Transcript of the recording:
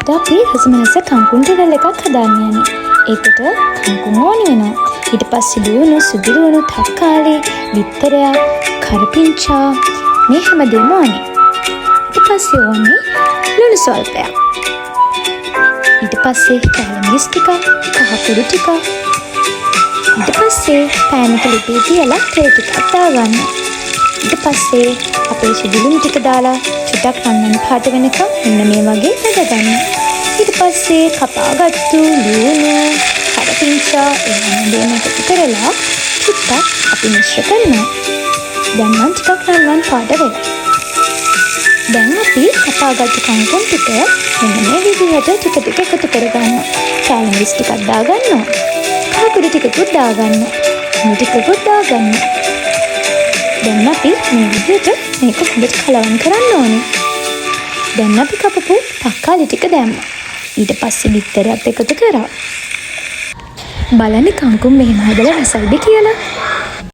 අද අපි රසමනස කංකුම් ටෙරල් එකක් හදාන්න යන්නේ. ඒකට කංකුම් ඕනි වෙනවා. ඊට පස්සේ ලුණු, සුදුරුවණු, තක්කාලි, බිත්තරයක්, කරපිංචා මේ හැමදේම ඕනේ. ඊට පස්සේ ඕනේ ලුණු ස්වල්පයක්. ඊට පස්සේ කැලමිරිස් ටිකක්, කහ කුඩු ටිකක්. ඊට පස්සේ පෑන් එක ලිපේ තියලා තේ ටිකක් දාගන්න. ඊට පස්සේ අපේ සුදුලුණු ටික දාලා චුට්ටක් රන්වන් පාට වෙනකම් මෙන්න මේ වගේ හදගන්න. ඊට පස්සේ කපාගත්තු ලුණු, කරපිංචා එහෙම එකතු කරලා චුට්ටක් අපි මිශ්‍ර කරනවා. දැන් නම් ටිකක් රන්වන් පාට වෙලා. දැන් අපි කපාගත්තු කංකුම් ටික මෙන්න මේ විදිහට ටික ටික එකතු කරගන්නවා. කැලමිරිස් ටිකක් දාගන්නවා. කහ කුඩු ටිකකුත් දාගන්නවා. මුළු ටිකකුත් දාගන්නවා. දැන් අපි මේ විදිහට මේක හොඳට කලවම් කරන්න ඕනේ. දැන් අපි කපපු තක්කාලි ටික දැම්මා. ඊට පස්සේ බිත්තරයත් එකතු කරා. බලන්න කංකුම් මෙහෙම හදලා රසයිද කියලා.